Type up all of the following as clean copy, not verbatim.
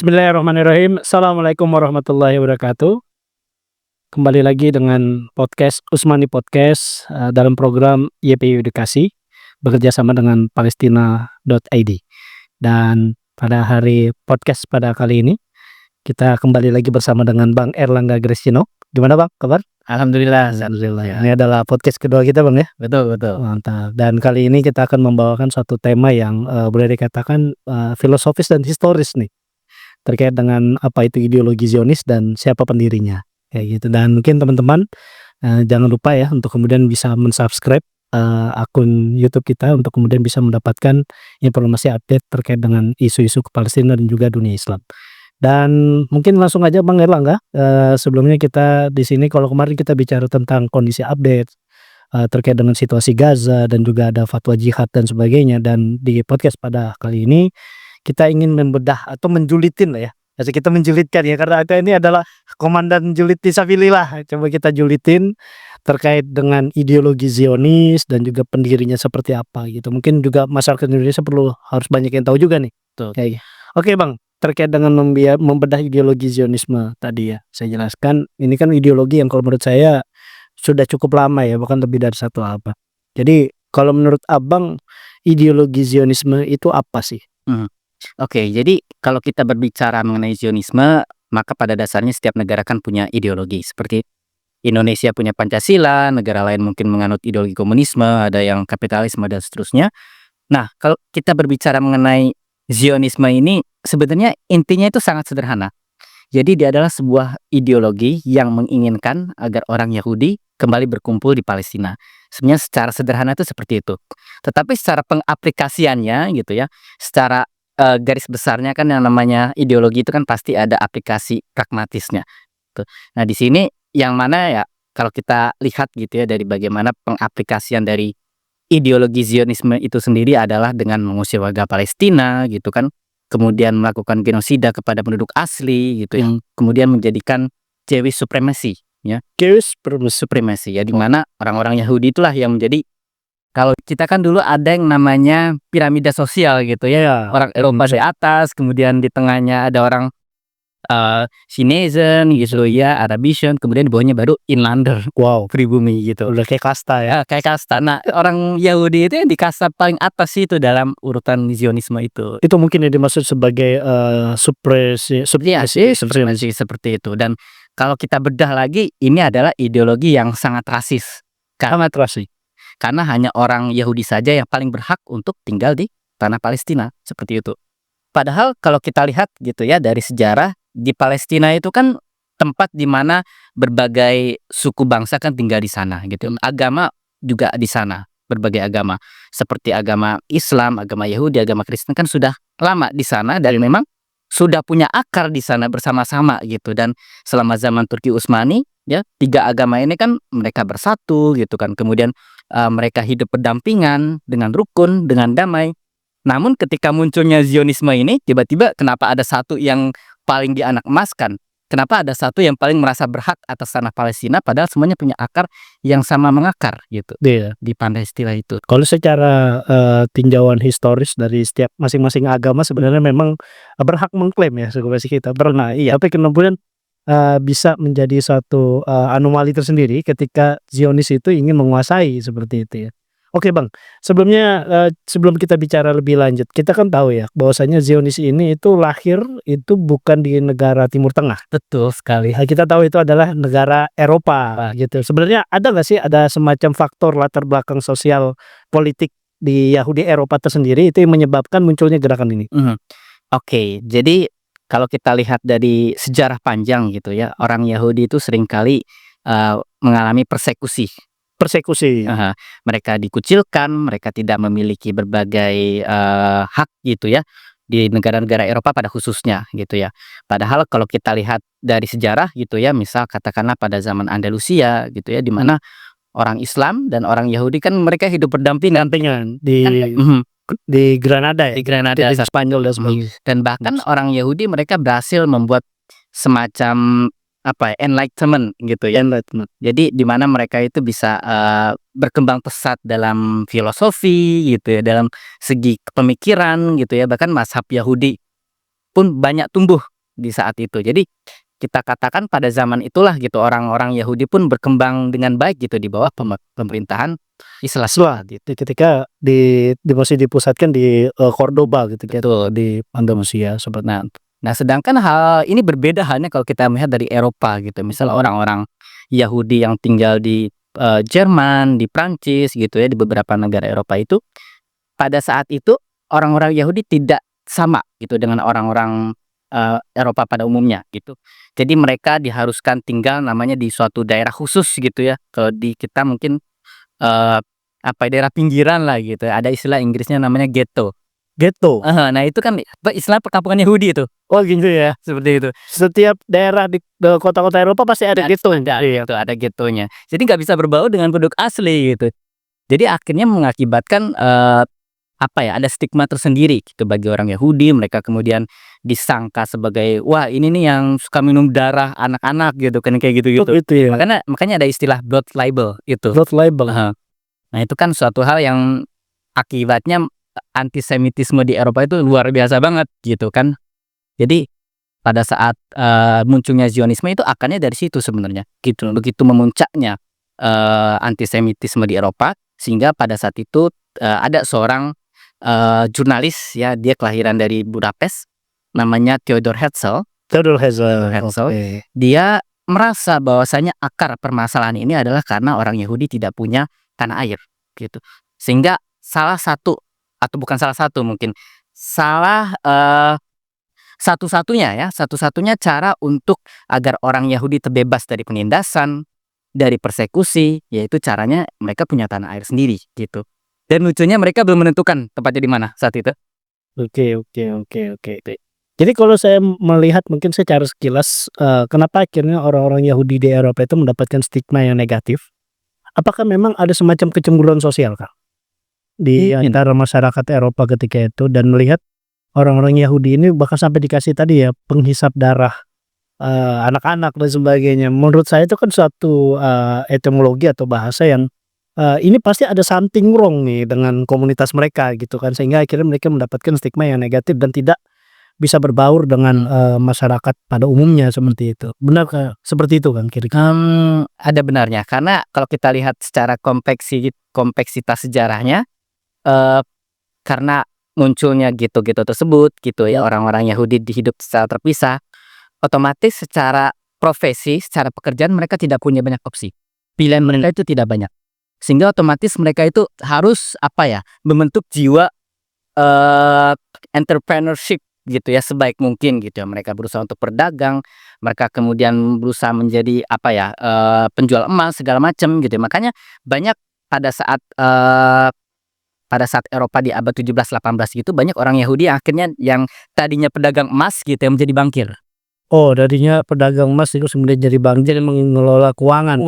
Bismillahirrahmanirrahim. Assalamualaikum warahmatullahi wabarakatuh. Kembali lagi dengan podcast Usmani Podcast, dalam program YPI Edukasi, bekerja sama dengan Palestina.id. Dan pada hari podcast pada kali ini, kita kembali lagi bersama dengan Bang Erlangga Gresino. Gimana Bang, kabar? Alhamdulillah. Alhamdulillah. Ya. Ini adalah podcast kedua kita Bang ya? Betul. Mantap. Dan kali ini kita akan membawakan suatu tema yang boleh dikatakan filosofis dan historis nih. Terkait dengan apa itu ideologi Zionis dan siapa pendirinya, kayak gitu. Dan mungkin teman-teman jangan lupa ya untuk kemudian bisa men-subscribe akun YouTube kita untuk kemudian bisa mendapatkan informasi update terkait dengan isu-isu Palestina dan juga dunia Islam. Dan mungkin langsung aja Bang Erlangga, sebelumnya kita di sini kalau kemarin kita bicara tentang kondisi update terkait dengan situasi Gaza dan juga ada fatwa jihad dan sebagainya, dan di podcast pada kali ini kita ingin membedah atau menjulitin lah ya. Jadi kita menjulitkan ya, karena ini adalah komandan julid fisabilillah. Coba kita julitin terkait dengan ideologi Zionis dan juga pendirinya seperti apa gitu. Mungkin juga masyarakat Indonesia harus banyak yang tahu juga nih. Betul. Kayak Oke Bang, terkait dengan membedah ideologi Zionisme tadi ya, saya jelaskan ini kan ideologi yang kalau menurut saya sudah cukup lama ya, bahkan lebih dari satu abad. Jadi kalau menurut Abang ideologi Zionisme itu apa sih? Oke, jadi kalau kita berbicara mengenai Zionisme, maka pada dasarnya setiap negara kan punya ideologi. Seperti Indonesia punya Pancasila, negara lain mungkin menganut ideologi komunisme, ada yang kapitalisme dan seterusnya. Nah, kalau kita berbicara mengenai Zionisme ini, sebenarnya intinya itu sangat sederhana. Jadi dia adalah sebuah ideologi yang menginginkan agar orang Yahudi kembali berkumpul di Palestina. Sebenarnya secara sederhana itu seperti itu. Tetapi secara pengaplikasiannya gitu ya, secara garis besarnya kan yang namanya ideologi itu kan pasti ada aplikasi pragmatisnya. Tuh. Nah di sini yang mana ya kalau kita lihat gitu ya dari bagaimana pengaplikasian dari ideologi Zionisme itu sendiri adalah dengan mengusir warga Palestina gitu kan, kemudian melakukan genosida kepada penduduk asli gitu yang kemudian menjadikan Jewish supremacy ya. Jewish Supremacy ya, di mana orang-orang Yahudi itulah yang menjadi, kalau kita kan dulu ada yang namanya piramida sosial gitu ya. Orang Eropa di atas, kemudian di tengahnya ada orang Chinesen gitu ya, Arabisian, kemudian di bawahnya baru Inlander. Wow, Pribumi gitu. udah kayak kasta ya. Kayak kasta. Nah, orang Yahudi itu yang di kasta paling atas itu dalam urutan Zionisme itu. Itu mungkin yang dimaksud sebagai supremasi Seperti itu. Dan kalau kita bedah lagi, ini adalah ideologi yang sangat rasis. sangat rasis. Karena hanya orang Yahudi saja yang paling berhak untuk tinggal di tanah Palestina, seperti itu. Padahal kalau kita lihat gitu ya dari sejarah, di Palestina itu kan tempat di mana berbagai suku bangsa kan tinggal di sana gitu. Agama juga di sana, berbagai agama. Seperti agama Islam, agama Yahudi, agama Kristen kan sudah lama di sana dan memang sudah punya akar di sana bersama-sama gitu. Dan selama zaman Turki Utsmani ya, tiga agama ini kan mereka bersatu gitu kan. Kemudian mereka hidup berdampingan dengan rukun, dengan damai. Namun ketika munculnya Zionisme ini, tiba-tiba kenapa ada satu yang paling dianak emaskan? Kenapa ada satu yang paling merasa berhak atas tanah Palestina padahal semuanya punya akar yang sama mengakar gitu di Palestina itu. Kalau secara tinjauan historis dari setiap masing-masing agama sebenarnya memang berhak mengklaim ya suku kita pernah. Iya, tapi kemudian bisa menjadi satu anomali tersendiri ketika Zionis itu ingin menguasai seperti itu ya. Oke Bang, sebelumnya sebelum kita bicara lebih lanjut, kita kan tahu ya bahwasanya Zionis ini itu lahir itu bukan di negara Timur Tengah. Betul sekali. Kita tahu itu adalah negara Eropa gitu. Sebenarnya ada nggak sih ada semacam faktor latar belakang sosial politik di Yahudi Eropa tersendiri itu yang menyebabkan munculnya gerakan ini? Oke, jadi kalau kita lihat dari sejarah panjang gitu ya, orang Yahudi itu seringkali mengalami persekusi. Mereka dikucilkan, mereka tidak memiliki berbagai hak gitu ya di negara-negara Eropa pada khususnya gitu ya. Padahal kalau kita lihat dari sejarah gitu ya, misal katakanlah pada zaman Andalusia gitu ya, di mana orang Islam dan orang Yahudi kan mereka hidup berdampingan di Granada ya, di Granada, di Spanyol dan sebagainya. dan bahkan orang Yahudi mereka berhasil membuat semacam enlightenment gitu ya. Jadi di mana mereka itu bisa berkembang pesat dalam filosofi gitu ya, dalam segi pemikiran gitu ya. Bahkan mazhab Yahudi pun banyak tumbuh di saat itu. Jadi kita katakan pada zaman itulah gitu orang-orang Yahudi pun berkembang dengan baik gitu di bawah pemerintahan Islam gitu. Ketika masih dipusatkan di Cordoba gitu kan, Betul. di Andalusia seperti Nah, sedangkan hal ini berbeda halnya kalau kita melihat dari Eropa gitu. Misal orang-orang Yahudi yang tinggal di Jerman, di Prancis gitu ya, di beberapa negara Eropa itu, pada saat itu orang-orang Yahudi tidak sama gitu dengan orang-orang Eropa pada umumnya gitu. Jadi mereka diharuskan tinggal namanya di suatu daerah khusus gitu ya. Kalau di kita mungkin daerah pinggiran lah gitu. Ada istilah Inggrisnya namanya ghetto. ghetto. Nah itu kan istilah perkampungan Yahudi itu. Oh gitu ya. Seperti itu. Setiap daerah di kota-kota Eropa pasti ada ghetto. Ada ghettonya. Jadi nggak bisa berbaur dengan penduduk asli gitu. Jadi akhirnya mengakibatkan ada stigma tersendiri gitu bagi orang Yahudi. Mereka kemudian disangka sebagai wah ini nih yang suka minum darah anak-anak gitu kan kayak gitu-gitu. Itu ya. Makanya ada istilah blood libel itu. Blood libel. Nah itu kan suatu hal yang akibatnya antisemitisme di Eropa itu luar biasa banget gitu kan. Jadi pada saat munculnya Zionisme itu akarnya dari situ sebenarnya gitu. Begitu memuncaknya antisemitisme di Eropa sehingga pada saat itu ada seorang jurnalis ya, dia kelahiran dari Budapest, namanya Theodor Herzl. Okay. Dia merasa bahwasanya akar permasalahan ini adalah karena orang Yahudi tidak punya tanah air gitu. Sehingga satu-satunya cara untuk agar orang Yahudi terbebas dari penindasan, dari persekusi, yaitu caranya mereka punya tanah air sendiri gitu. Dan lucunya mereka belum menentukan tempatnya di mana saat itu. Oke. Jadi kalau saya melihat mungkin secara sekilas, kenapa akhirnya orang-orang Yahudi di Eropa itu mendapatkan stigma yang negatif? Apakah memang ada semacam kecemburuan sosial, Kak, di antara masyarakat Eropa ketika itu, dan melihat orang-orang Yahudi ini bahkan sampai dikasih tadi ya penghisap darah anak-anak dan sebagainya. Menurut saya itu kan suatu etimologi atau bahasa yang ini pasti ada something wrong nih dengan komunitas mereka gitu kan, sehingga akhirnya mereka mendapatkan stigma yang negatif dan tidak bisa berbaur dengan masyarakat pada umumnya seperti itu. Benarkah seperti itu kan kira-kira? Ada benarnya karena kalau kita lihat secara kompleksitas sejarahnya, karena munculnya gitu-gitu tersebut gitu ya, orang-orang Yahudi hidup secara terpisah, otomatis secara profesi, secara pekerjaan mereka tidak punya banyak opsi. Pilihan mereka itu tidak banyak. Sehingga otomatis mereka itu harus membentuk jiwa entrepreneurship gitu ya sebaik mungkin gitu ya. Mereka berusaha untuk berdagang, mereka kemudian berusaha menjadi penjual emas segala macam gitu ya. Makanya banyak pada saat Eropa di abad 17-18 gitu, banyak orang Yahudi akhirnya yang tadinya pedagang emas gitu yang menjadi bankir. Oh, tadinya pedagang emas itu kemudian jadi bank, jadi mengelola keuangan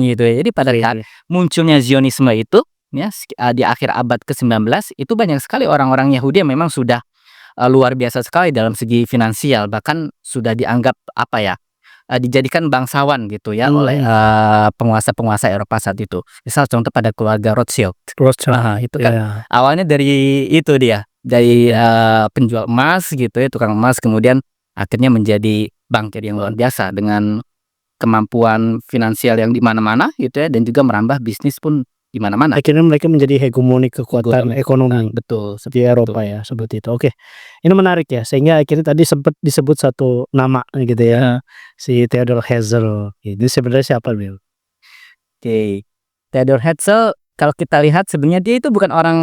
gitu ya. Jadi pada saat munculnya Zionisme itu ya di akhir abad ke-19 itu banyak sekali orang-orang Yahudi yang memang sudah luar biasa sekali dalam segi finansial, bahkan sudah dianggap dijadikan bangsawan gitu ya oleh penguasa-penguasa Eropa saat itu. Misal contoh pada keluarga Rothschild. Itu kan awalnya dari itu dia, dari penjual emas gitu ya, tukang emas, kemudian akhirnya menjadi bankir yang luar biasa dengan kemampuan finansial yang di mana-mana gitu ya, dan juga merambah bisnis pun di mana-mana. Akhirnya mereka menjadi hegemoni kekuatan ekonomi betul di Eropa ya, seperti itu. Oke. Ini menarik ya, sehingga akhirnya tadi sempat disebut satu nama gitu ya, si Theodor Herzl. Ini sebenarnya siapa, Bill? Oke. Theodor Herzl kalau kita lihat sebenarnya dia itu bukan orang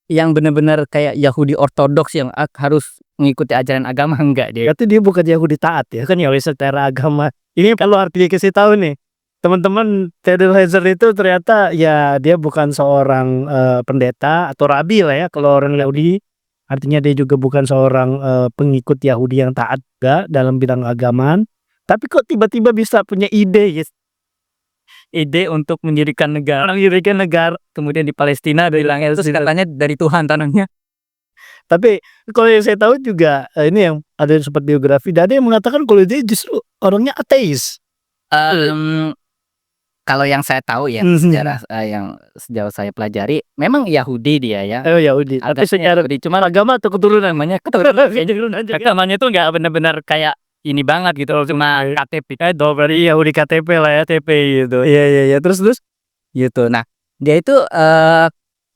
yang benar-benar kayak Yahudi ortodoks yang harus mengikuti ajaran agama, enggak dia. Berarti dia bukan Yahudi taat ya, kan Yahudi secara agama. Ini kalau artinya kasih tahu nih, teman-teman, Theodor Herzl itu ternyata ya dia bukan seorang pendeta atau rabi lah ya kalau orang Yahudi. Artinya dia juga bukan seorang pengikut Yahudi yang taat juga dalam bidang agamaan. Tapi kok tiba-tiba bisa punya ide guys? Ide untuk mendirikan negara, kemudian di Palestina bilang itu katanya dari Tuhan tanahnya. Tapi kalau yang saya tahu juga ini yang ada yang sempat biografi, dan ada yang mengatakan kalau dia justru orangnya ateis. Kalau yang saya tahu ya, sejarah yang sejauh saya pelajari, memang Yahudi dia ya. Oh Yahudi. Tapi Agamanya secara Yahudi, cuman agama atau keturunan? namanya keturunan. Agamanya tuh nggak benar-benar kayak ini banget gitu loh, cuma KTP. Berarti Yahudi KTP lah ya. KTP gitu. Iya. Terus Gitu. Nah, dia itu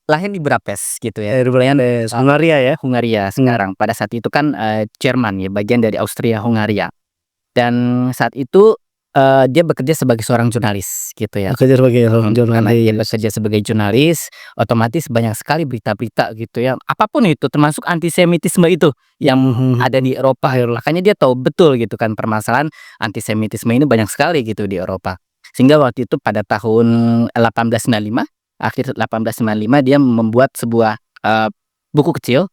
lahir di Budapest gitu ya. Budapest, Hungaria ya. Hungaria sekarang. Pada saat itu kan Jerman ya, bagian dari Austria Hungaria. Dan saat itu dia bekerja sebagai seorang jurnalis gitu ya. Bekerja sebagai Karena dia jurnalis. bekerja sebagai jurnalis, otomatis banyak sekali berita-berita gitu ya. Apapun itu, termasuk antisemitisme itu yang ada di Eropa. Makanya dia tahu betul gitu kan permasalahan antisemitisme ini banyak sekali gitu di Eropa. Sehingga waktu itu pada tahun 1895, akhir 1895 dia membuat sebuah buku kecil,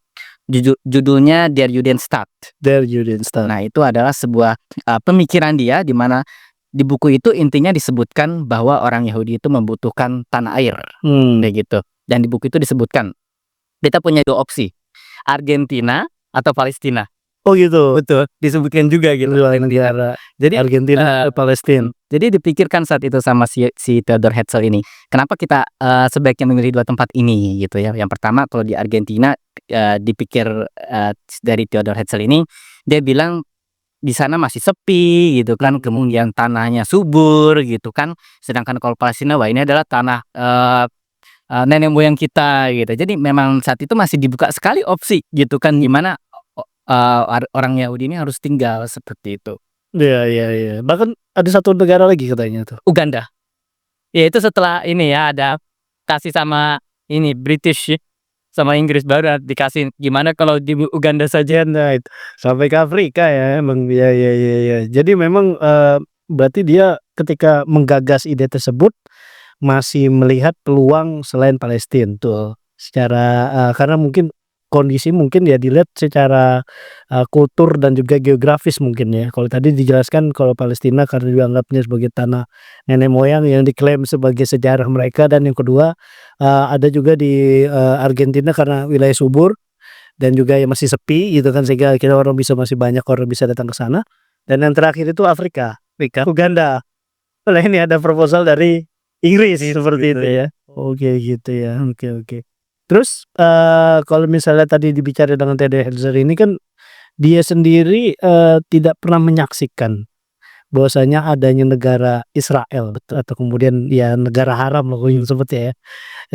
judulnya Der Judenstaat. Der Judenstaat. Nah, itu adalah sebuah pemikiran dia di mana di buku itu intinya disebutkan bahwa orang Yahudi itu membutuhkan tanah air, kayak gitu. Dan di buku itu disebutkan kita punya 2 opsi, Argentina atau Palestina. Oh gitu. Betul, disebutkan juga gitu. Dua negara. Jadi Argentina, Palestina. Jadi dipikirkan saat itu sama si Theodor Herzl ini, kenapa kita sebaiknya memilih 2 tempat ini gitu ya. Yang pertama kalau di Argentina dipikir dari Theodor Herzl ini, dia bilang di sana masih sepi gitu kan, kemudian tanahnya subur gitu kan. Sedangkan kalau Palestina, wah ini adalah tanah nenek moyang kita gitu. Jadi memang saat itu masih dibuka sekali opsi gitu kan, gimana orang Yahudi ini harus tinggal seperti itu. Iya. Bahkan ada satu negara lagi katanya tuh. Uganda. Ya itu setelah ini ya ada kasih sama ini British sama Inggris baru dikasih, gimana kalau di Uganda saja. Nah, sampai ke Afrika ya emang. Iya. Jadi memang berarti dia ketika menggagas ide tersebut masih melihat peluang selain Palestina tuh. Secara karena mungkin kondisi mungkin ya dilihat secara kultur dan juga geografis mungkin ya. Kalau tadi dijelaskan kalau Palestina karena dianggapnya sebagai tanah nenek moyang yang diklaim sebagai sejarah mereka, dan yang kedua ada juga di Argentina karena wilayah subur dan juga yang masih sepi gitu kan, sehingga akhirnya masih banyak orang bisa datang ke sana. Dan yang terakhir itu Afrika, Uganda. Nah ini ada proposal dari Inggris seperti itu ya. Oke gitu ya. Oke. Terus kalau misalnya tadi dibicara dengan Theodor Herzl ini kan dia sendiri tidak pernah menyaksikan bahwasanya adanya negara Israel atau kemudian ya negara haram loh yang sebutnya ya.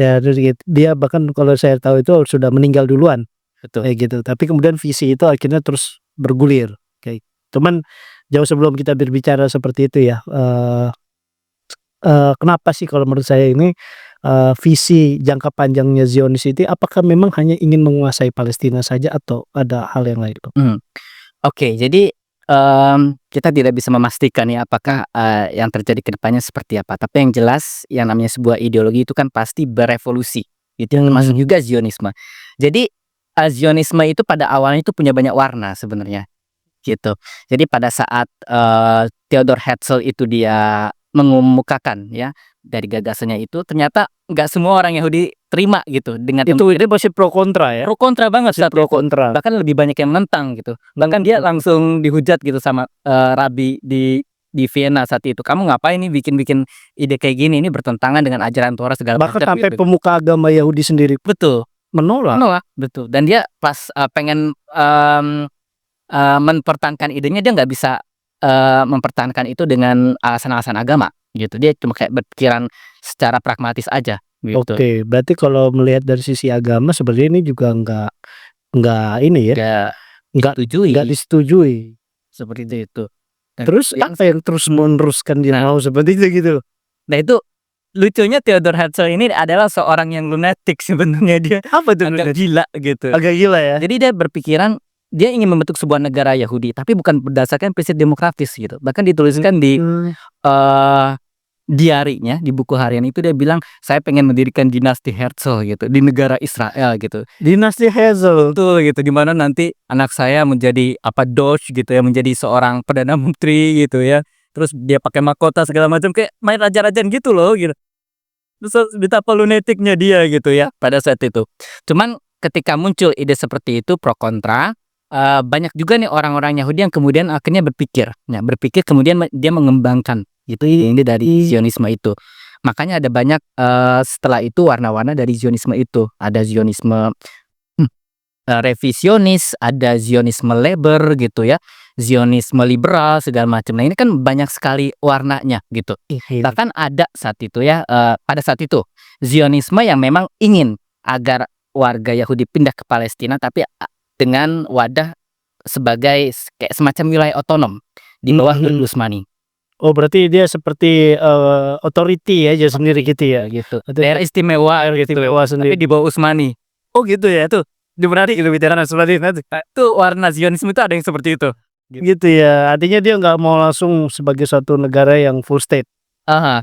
Ya terus dia bahkan kalau saya tahu itu sudah meninggal duluan. Betul. Kayak gitu. Tapi kemudian visi itu akhirnya terus bergulir. Kayak. Cuman jauh sebelum kita berbicara seperti itu ya, kenapa sih kalau menurut saya ini visi jangka panjangnya Zionis itu apakah memang hanya ingin menguasai Palestina saja atau ada hal yang lain tuh? Oke, jadi kita tidak bisa memastikan ya apakah yang terjadi ke depannya seperti apa. Tapi yang jelas yang namanya sebuah ideologi itu kan pasti berevolusi. Itu termasuk juga Zionisme. Jadi Zionisme itu pada awalnya itu punya banyak warna sebenarnya. Gitu. Jadi pada saat Theodor Herzl itu dia mengemukakan ya dari gagasannya itu, ternyata nggak semua orang Yahudi terima gitu dengan Itu dia masih pro kontra ya? pro kontra banget saat Pro itu. kontra. Bahkan lebih banyak yang menentang gitu. Bahkan dia langsung dihujat gitu sama rabi di Vienna saat itu. Kamu ngapain nih bikin ide kayak gini? Ini bertentangan dengan ajaran Torah segala Bahkan macam sampai gitu. pemuka agama Yahudi sendiri Betul. menolak. Betul. Dan dia pas pengen mempertahankan idenya, dia nggak bisa mempertahankan itu dengan alasan-alasan agama gitu. Dia cuma kayak berpikiran secara pragmatis aja gitu. Oke, berarti kalau melihat dari sisi agama sebenarnya ini juga nggak ini ya, nggak disetujui seperti itu. Dan terus apa yang terus meneruskan dia mau seperti itu gitu? Nah itu lucunya Theodor Herzl ini adalah seorang yang lunatic sebenarnya. Dia Apa tuh? agak gila gitu. Agak gila ya. Jadi dia berpikiran dia ingin membentuk sebuah negara Yahudi, tapi bukan berdasarkan prinsip demokratis gitu. Bahkan dituliskan di diarinya, di buku harian itu dia bilang, saya pengen mendirikan dinasti Herzl gitu di negara Israel gitu. Dinasti Herzl. Betul gitu, dimana nanti anak saya menjadi Doge gitu ya, menjadi seorang perdana menteri gitu ya. Terus dia pakai mahkota segala macam kayak main raja-rajaan gitu loh gitu. Terus betapa lunaticnya dia gitu ya pada saat itu. Cuman ketika muncul ide seperti itu pro kontra, banyak juga nih orang-orang Yahudi yang kemudian akhirnya berpikir kemudian dia mengembangkan gitu. Ini dari Zionisme itu. Makanya ada banyak setelah itu warna-warna dari Zionisme itu. Ada Zionisme revisionis, ada Zionisme labor gitu ya, Zionisme liberal segala macam. Nah, ini kan banyak sekali warnanya gitu. Bahkan ada saat itu ya, pada saat itu Zionisme yang memang ingin agar warga Yahudi pindah ke Palestina, tapi dengan wadah sebagai kayak semacam wilayah otonom di bawah Turki Utsmani. Oh, berarti dia seperti authority aja sendiri gitu ya? Gitu. Daerah istimewa Istimewa tapi sendiri. di bawah Utsmani. Oh gitu ya, tuh menarik itu bicara seperti itu. Itu warna Zionisme itu ada yang seperti itu. Gitu ya, artinya dia nggak mau langsung sebagai suatu negara yang full state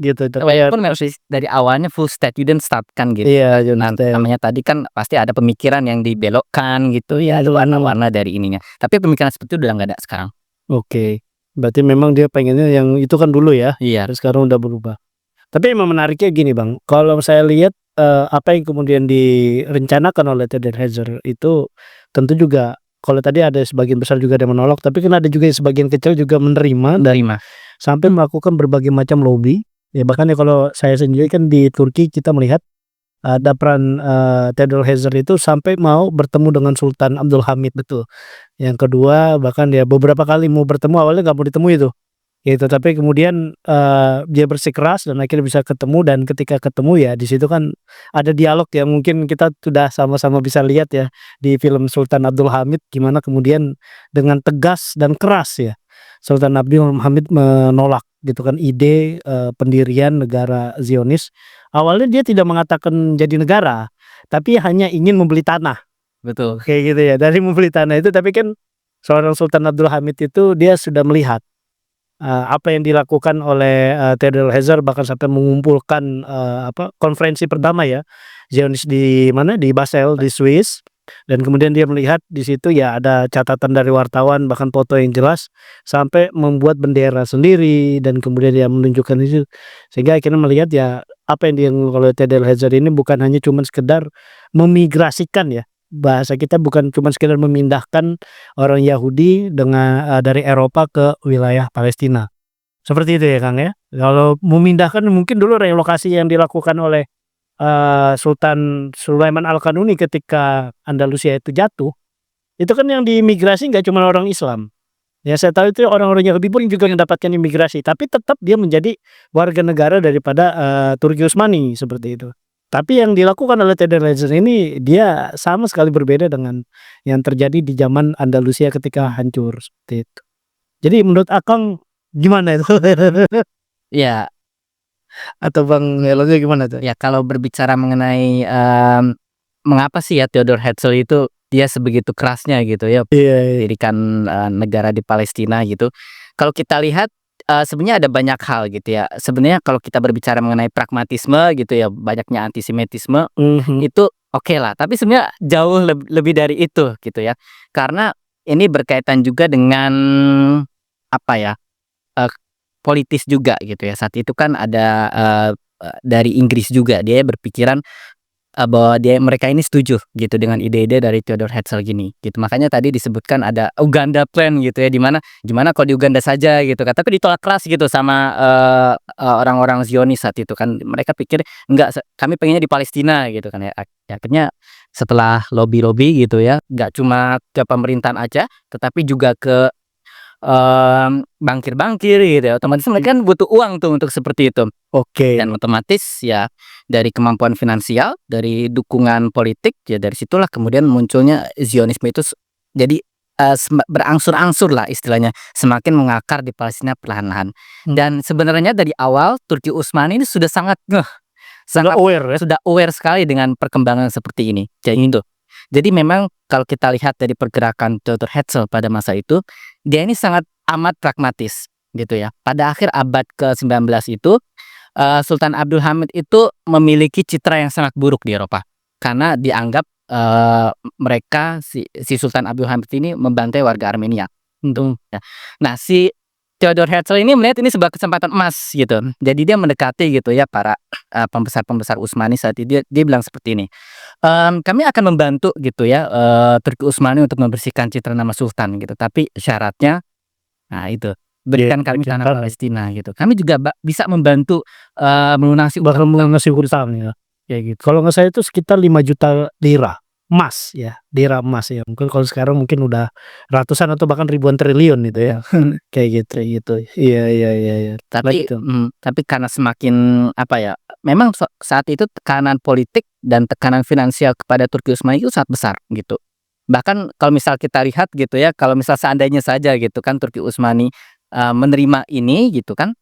gitu, tapi ya Walaupun memang dari awalnya full state Judenstaat kan gitu. iya Nah, Judenstaat. namanya tadi kan pasti ada pemikiran yang dibelokkan gitu ya, ada warna-warna dari ininya. Tapi pemikiran seperti itu udah nggak ada sekarang. Oke, berarti memang dia pengennya yang itu kan dulu ya, Iya. terus sekarang udah berubah. Tapi emang menariknya gini Bang, kalau saya lihat, apa yang kemudian direncanakan oleh Theodor Herzl itu tentu juga kalau tadi ada sebagian besar juga yang menolak, tapi kan ada juga yang sebagian kecil juga menerima dan Terima. sampai melakukan berbagai macam lobby. Ya bahkan ya kalau saya sendiri kan di Turki kita melihat ada peran, Theodor Herzl itu sampai mau bertemu dengan Sultan Abdul Hamid. Betul. Yang kedua bahkan ya beberapa kali mau bertemu awalnya nggak mau ditemui itu, gitu. Tapi kemudian, dia bersikeras dan akhirnya bisa ketemu dan ketika ketemu ya di situ kan ada dialog yang mungkin kita sudah sama-sama bisa lihat ya di film Sultan Abdul Hamid gimana kemudian dengan tegas dan keras ya Sultan Abdul Hamid menolak gitu kan ide, pendirian negara Zionis. Awalnya dia tidak mengatakan jadi negara, tapi hanya ingin membeli tanah. Betul. Kayak gitu ya, dari membeli tanah itu tapi kan seorang Sultan Abdul Hamid itu dia sudah melihat, apa yang dilakukan oleh, Theodor Herzl bahkan sampai mengumpulkan, konferensi pertama ya, Zionis di mana, di Basel, di Swiss, dan kemudian dia melihat di situ ya ada catatan dari wartawan bahkan foto yang jelas, sampai membuat bendera sendiri dan kemudian dia menunjukkan itu. Sehingga akhirnya melihat ya apa yang dilakukan oleh Theodor Herzl ini bukan hanya cuman sekedar memigrasikan ya, bahasa kita bukan cuma sekedar memindahkan orang Yahudi dari Eropa ke wilayah Palestina. Seperti itu ya Kang ya? Kalau memindahkan mungkin dulu relokasi yang dilakukan oleh, Sultan Sulaiman Al-Kanuni ketika Andalusia itu jatuh, itu kan yang diimigrasi nggak cuma orang Islam. Ya saya tahu itu orang-orang Yahudi pun juga mendapatkan imigrasi, tapi tetap dia menjadi warga negara daripada, Turki Utsmani seperti itu. Tapi yang dilakukan oleh Theodor Herzl ini dia sama sekali berbeda dengan yang terjadi di zaman Andalusia ketika hancur seperti itu. Jadi menurut Akang gimana itu? Ya, Atau Bang Helongnya gimana tuh? ya kalau berbicara mengenai, mengapa sih ya Theodor Herzl itu dia sebegitu kerasnya gitu ya Iya iya. mendirikan, negara di Palestina gitu. Kalau kita lihat, sebenarnya ada banyak hal gitu ya. Sebenarnya kalau kita berbicara mengenai pragmatisme gitu ya, banyaknya antisemitisme Mhm. itu oke lah, tapi sebenarnya jauh lebih dari itu gitu ya. Karena ini berkaitan juga dengan apa ya, eee, politis juga gitu ya. Saat itu kan ada, dari Inggris juga dia berpikiran bahwa mereka ini setuju gitu dengan ide-ide dari Theodor Herzl gini gitu. Makanya tadi disebutkan ada Uganda Plan gitu ya, gimana kalau di Uganda saja gitu kan, tapi ditolak keras gitu sama, orang-orang Zionis saat itu kan. Mereka pikir, "Enggak, kami pengennya di Palestina," gitu kan ya. Akhirnya setelah lobby-lobby gitu ya, nggak cuma ke pemerintahan aja, tetapi juga ke, bankir-bankir gitu ya, otomatis mereka kan butuh uang tuh untuk seperti itu. Oke. Dan otomatis ya dari kemampuan finansial, dari dukungan politik, ya dari situlah kemudian munculnya Zionisme itu jadi, berangsur-angsur lah istilahnya, semakin mengakar di Palestina perlahan-lahan. Dan sebenarnya dari awal Turki Utsmani ini sudah sangat Sudah aware ya? sudah aware sekali dengan perkembangan seperti ini, kayak gitu. Jadi memang kalau kita lihat dari pergerakan Theodor Herzl pada masa itu, dia ini sangat amat pragmatis gitu ya. Pada akhir abad ke-19 itu, Sultan Abdul Hamid itu memiliki citra yang sangat buruk di Eropa. Karena dianggap, mereka si Sultan Abdul Hamid ini membantai warga Armenia, ya. Nah, si Theodor Herzl ini melihat ini sebuah kesempatan emas gitu. Jadi dia mendekati gitu ya para, pembesar-pembesar Utsmani saat itu, dia bilang seperti ini, "Kami akan membantu gitu ya, Turki Utsmani untuk membersihkan citra nama sultan gitu, tapi syaratnya," nah itu, berikan kami tanah Palestina gitu. Kami juga bisa membantu melunasi Bakal melunasi hutang ya, kayak gitu. Kalau nggak salah itu sekitar 5 juta lira emas ya, lira emas ya. Mungkin kalau sekarang mungkin udah ratusan atau bahkan ribuan triliun itu ya. Kayak gitu. Iya iya iya iya. Tapi Lanjut dong. tapi karena semakin apa ya, memang saat itu tekanan politik dan tekanan finansial kepada Turki Utsmani itu sangat besar gitu. Bahkan kalau misal kita lihat gitu ya, kalau misal seandainya saja gitu kan Turki Utsmani menerima ini gitu kan,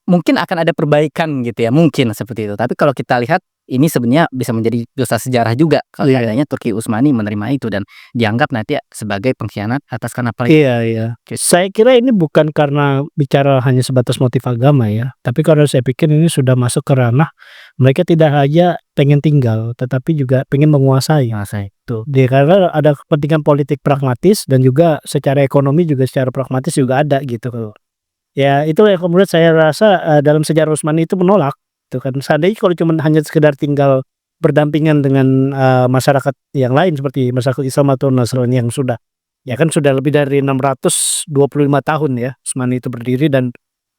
mungkin akan ada perbaikan gitu ya, mungkin seperti itu. Tapi kalau kita lihat ini sebenarnya bisa menjadi dosa sejarah juga kalau Iya. seandainya Turki Utsmani menerima itu dan dianggap nanti sebagai pengkhianat atas karena Iya iya. Saya kira ini bukan karena bicara hanya sebatas motif agama ya, tapi karena saya pikir ini sudah masuk ke ranah mereka tidak hanya pengen tinggal, tetapi juga pengen menguasai. Tuh, karena ada kepentingan politik pragmatis dan juga secara ekonomi juga secara pragmatis juga ada gitu. Ya itu yang kemudian saya rasa, dalam sejarah Utsmani itu menolak, gitu kan. Seandainya kalau cuman hanya sekedar tinggal berdampingan dengan, masyarakat yang lain seperti masyarakat Islam atau Nasrani yang sudah ya kan sudah lebih dari 625 tahun ya Utsmani itu berdiri dan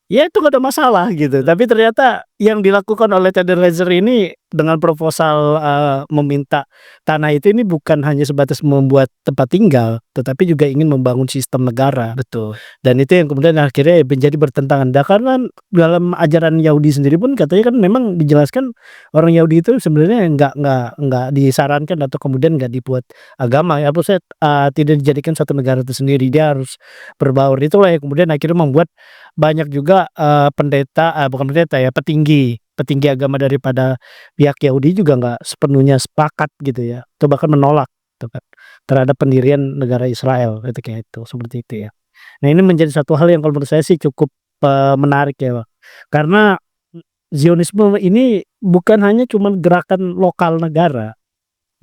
ya itu nggak ada masalah gitu. Tapi ternyata yang dilakukan oleh Cederheiser ini dengan proposal, meminta tanah itu ini bukan hanya sebatas membuat tempat tinggal, tetapi juga ingin membangun sistem negara. Betul. Dan itu yang kemudian akhirnya menjadi bertentangan. Nah, karena dalam ajaran Yahudi sendiri pun katanya kan memang dijelaskan orang Yahudi itu sebenarnya nggak disarankan atau kemudian nggak dibuat agama ya, maksudnya, tidak dijadikan satu negara tersendiri, dia harus berbaur. Itulah yang kemudian akhirnya membuat banyak juga, bukan pendeta ya, petinggi agama daripada pihak Yahudi juga nggak sepenuhnya sepakat gitu ya, atau bahkan menolak gitu kan, terhadap pendirian negara Israel itu kayak itu, seperti itu ya. Nah ini menjadi satu hal yang kalau menurut saya sih cukup, menarik ya, karena Zionisme ini bukan hanya cuman gerakan lokal negara,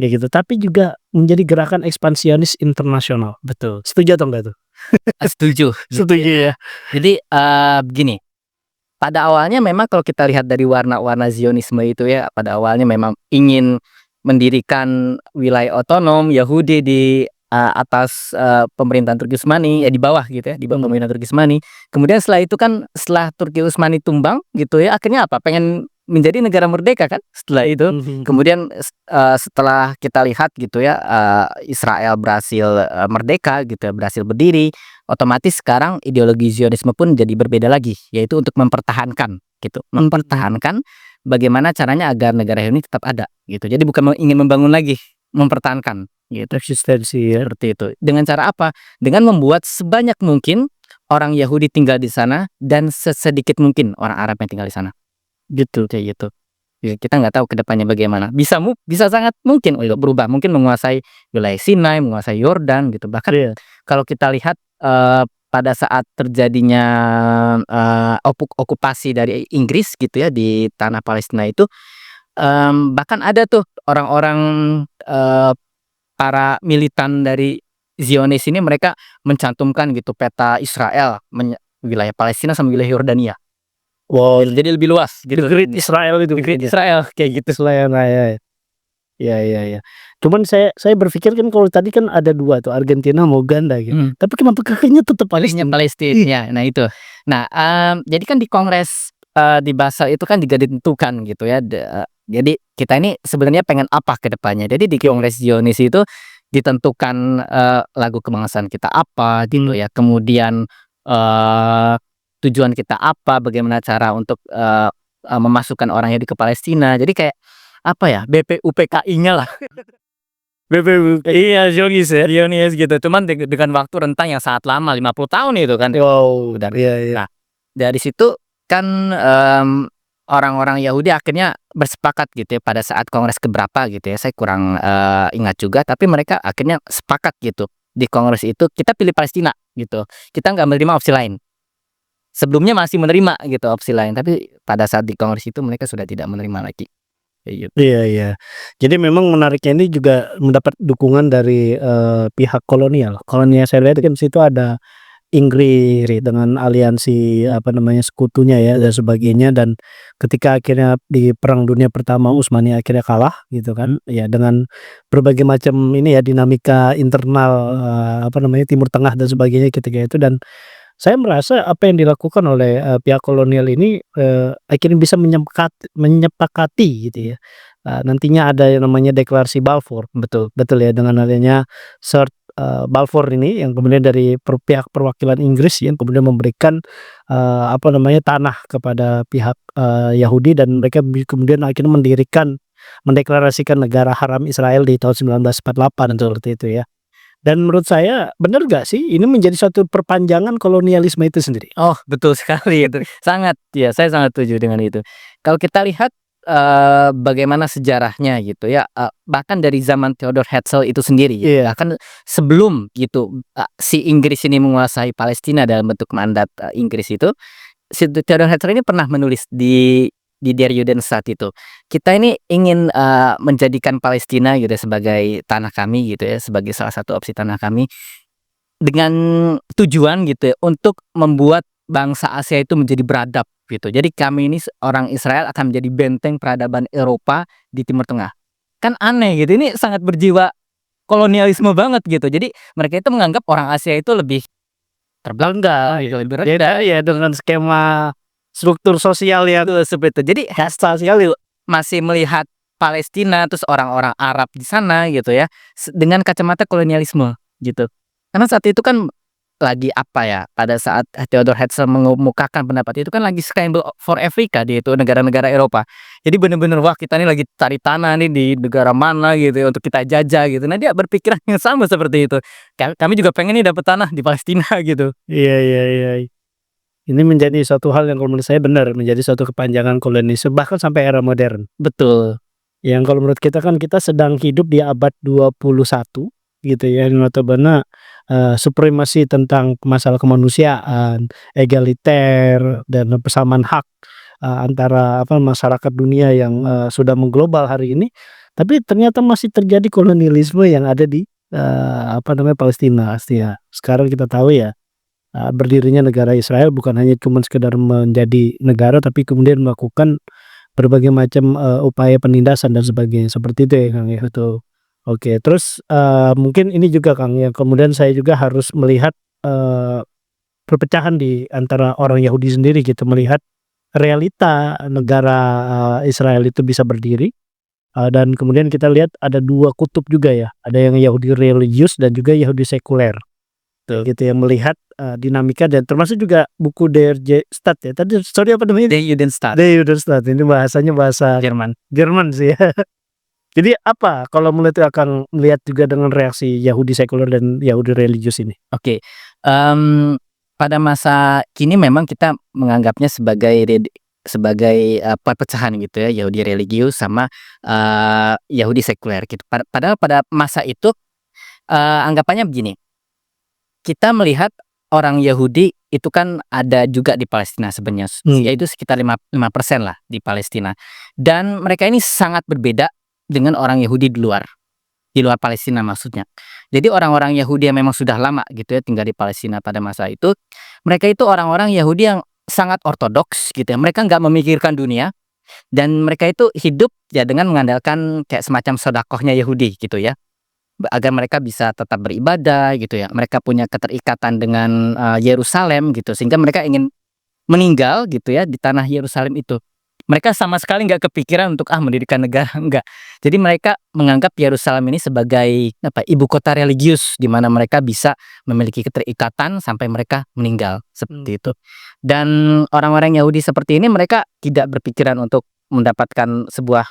ya gitu, tapi juga menjadi gerakan ekspansionis internasional. Betul. Setuju atau enggak tuh? Setuju. Setuju ya? Jadi, begini, pada awalnya memang kalau kita lihat dari warna-warna Zionisme itu ya, pada awalnya memang ingin mendirikan wilayah otonom Yahudi di, atas, pemerintahan Turki Utsmani, ya di bawah gitu ya, di bawah pemerintahan Turki Utsmani. Kemudian setelah itu kan, setelah Turki Utsmani tumbang gitu ya, akhirnya apa, pengen menjadi negara merdeka kan setelah itu. Kemudian, setelah kita lihat gitu ya, Israel berhasil, merdeka gitu ya, berhasil berdiri, otomatis sekarang ideologi Zionisme pun jadi berbeda lagi, yaitu untuk mempertahankan gitu, mempertahankan bagaimana caranya agar negara ini tetap ada gitu. Jadi bukan ingin membangun lagi, mempertahankan gitu. Eksistensi ya. Seperti itu. Dengan cara apa? Dengan membuat sebanyak mungkin orang Yahudi tinggal di sana dan sesedikit mungkin orang Arab yang tinggal di sana. Gitu, kayak gitu. Ya, kita nggak tahu ke depannya bagaimana. Bisa sangat mungkin untuk berubah, mungkin menguasai wilayah Sinai, menguasai Yordan gitu. Bahkan kalau kita lihat, pada saat terjadinya, okupasi dari Inggris gitu ya di tanah Palestina itu, bahkan ada tuh orang-orang, para militan dari Zionis ini mereka mencantumkan gitu peta Israel, wilayah Palestina sama wilayah Yordania. Wow, Jadi lebih luas gitu. Great Israel itu. Great Israel kayak gitu. Israel, nah ya. Iya iya iya. Cuman saya berpikir kan kalau tadi kan ada 2 tuh Argentina mau Uganda gitu. Tapi kenapa kakaknya tetap Palestina, Palestina? ya. Nah itu. Nah, jadi kan di Kongres, di Basel itu kan juga ditentukan gitu ya, jadi kita ini sebenarnya pengen apa ke depannya. Jadi di Kongres Zionis itu ditentukan, lagu kebangsaan kita apa gitu ya, kemudian, tujuan kita apa, bagaimana cara untuk, memasukkan orang Yahudi ke Palestina. Jadi kayak apa ya, BPUPKI-nya lah. Iya, Zionis gitu. Cuman dengan waktu rentang yang sangat lama, 50 tahun itu kan. Wow, Dan iya iya. nah, dari situ kan, orang-orang Yahudi akhirnya bersepakat gitu ya pada saat kongres keberapa gitu ya, saya kurang, ingat juga, tapi mereka akhirnya sepakat gitu di kongres itu, kita pilih Palestina gitu. Kita nggak menerima opsi lain. Sebelumnya masih menerima gitu opsi lain, tapi pada saat di kongres itu mereka sudah tidak menerima lagi. Kayak gitu. Iya iya. Jadi memang menariknya ini juga mendapat dukungan dari, pihak kolonial. Kolonial saya lihat kan di situ ada Inggris dengan aliansi apa namanya, sekutunya ya dan sebagainya, dan ketika akhirnya di Perang Dunia Pertama Utsmani akhirnya kalah gitu kan, ya dengan berbagai macam ini ya dinamika internal, apa namanya, Timur Tengah dan sebagainya ketika itu, dan Saya merasa apa yang dilakukan oleh, pihak kolonial ini, akhirnya bisa menyepakati gitu ya, nantinya ada yang namanya deklarasi Balfour, betul betul ya, dengan adanya Balfour ini yang kemudian dari pihak perwakilan Inggris yang kemudian memberikan, apa namanya, tanah kepada pihak, Yahudi dan mereka kemudian akhirnya mendeklarasikan negara haram Israel di tahun 1948 seperti itu ya. Dan menurut saya benar nggak sih ini menjadi suatu perpanjangan kolonialisme itu sendiri? Oh, betul sekali itu. Sangat, ya, saya sangat setuju dengan itu. Kalau kita lihat, bagaimana sejarahnya gitu ya, bahkan dari zaman Theodor Herzl itu sendiri gitu, Iya, bahkan sebelum gitu, si Inggris ini menguasai Palestina dalam bentuk mandat, Inggris itu, si Theodor Herzl ini pernah menulis di Der Judenstaat itu, "Kita ini ingin, menjadikan Palestina gitu ya sebagai tanah kami," gitu ya, sebagai salah satu opsi tanah kami, dengan tujuan gitu ya, untuk membuat bangsa Asia itu menjadi beradab gitu. Jadi kami ini orang Israel akan menjadi benteng peradaban Eropa di Timur Tengah. Kan aneh gitu, ini sangat berjiwa kolonialisme banget gitu. Jadi mereka itu menganggap orang Asia itu lebih terbelenggar gitu, lebih rendah. beda ya dengan skema struktur sosial yang Betul, seperti itu. Jadi kasta sekali, Pak. masih melihat Palestina, terus orang-orang Arab di sana gitu ya, dengan kacamata kolonialisme gitu. Karena saat itu kan lagi apa ya, pada saat Theodor Herzl mengemukakan pendapat itu kan lagi scramble for Africa, dia itu negara-negara Eropa. Jadi bener-bener, wah kita nih lagi cari tanah nih di negara mana gitu ya untuk kita jajah gitu. Nah dia berpikiran yang sama seperti itu. Kami juga pengen nih dapat tanah di Palestina gitu. Iya iya iya. Ini menjadi suatu hal yang kalau menurut saya benar, menjadi suatu kepanjangan kolonialisme bahkan sampai era modern. Betul. Yang kalau menurut kita kan kita sedang hidup di abad 21 gitu ya, yang notabene, supremasi tentang masalah kemanusiaan, egaliter, dan persamaan hak, antara apa, masyarakat dunia yang, sudah mengglobal hari ini, tapi ternyata masih terjadi kolonialisme yang ada di, apa namanya, Palestina, Asia. Sekarang kita tahu ya, berdirinya negara Israel bukan hanya cuman sekedar menjadi negara, tapi kemudian melakukan berbagai macam, upaya penindasan dan sebagainya, seperti itu ya, Kang, ya, betul. Oke, terus, mungkin ini juga, Kang, yang kemudian saya juga harus melihat, eee, perpecahan di antara orang Yahudi sendiri gitu, melihat realita negara, Israel itu bisa berdiri, dan kemudian kita lihat ada 2 kutub juga ya, ada yang Yahudi religius dan juga Yahudi sekuler. Betul. Gitu ya, melihat, dinamika dan termasuk juga buku Der Staat ya, tadi sorry apa namanya? Der Judenstaat, Der Judenstaat, ini bahasanya bahasa Jerman. Jerman sih ya. Jadi apa kalau melihat akan melihat juga dengan reaksi Yahudi sekuler dan Yahudi religius ini? Oke, pada masa kini memang kita menganggapnya sebagai, perpecahan gitu ya, Yahudi religius sama, Yahudi sekuler gitu. Padahal pada masa itu, anggapannya begini, kita melihat orang Yahudi itu kan ada juga di Palestina sebenarnya, yaitu sekitar 5% lah di Palestina. Dan mereka ini sangat berbeda dengan orang Yahudi di luar Palestina maksudnya. Jadi orang-orang Yahudi yang memang sudah lama gitu ya tinggal di Palestina pada masa itu, mereka itu orang-orang Yahudi yang sangat ortodoks gitu ya, mereka nggak memikirkan dunia dan mereka itu hidup ya dengan mengandalkan kayak semacam sedekahnya Yahudi gitu ya, agar mereka bisa tetap beribadah gitu ya, mereka punya keterikatan dengan, Yerusalem gitu sehingga mereka ingin meninggal gitu ya di tanah Yerusalem itu. Mereka sama sekali nggak kepikiran untuk, mendirikan negara, enggak. Jadi mereka menganggap Yerusalem ini sebagai apa, ibu kota religius di mana mereka bisa memiliki keterikatan sampai mereka meninggal, seperti itu. Dan orang-orang Yahudi seperti ini mereka tidak berpikiran untuk mendapatkan sebuah,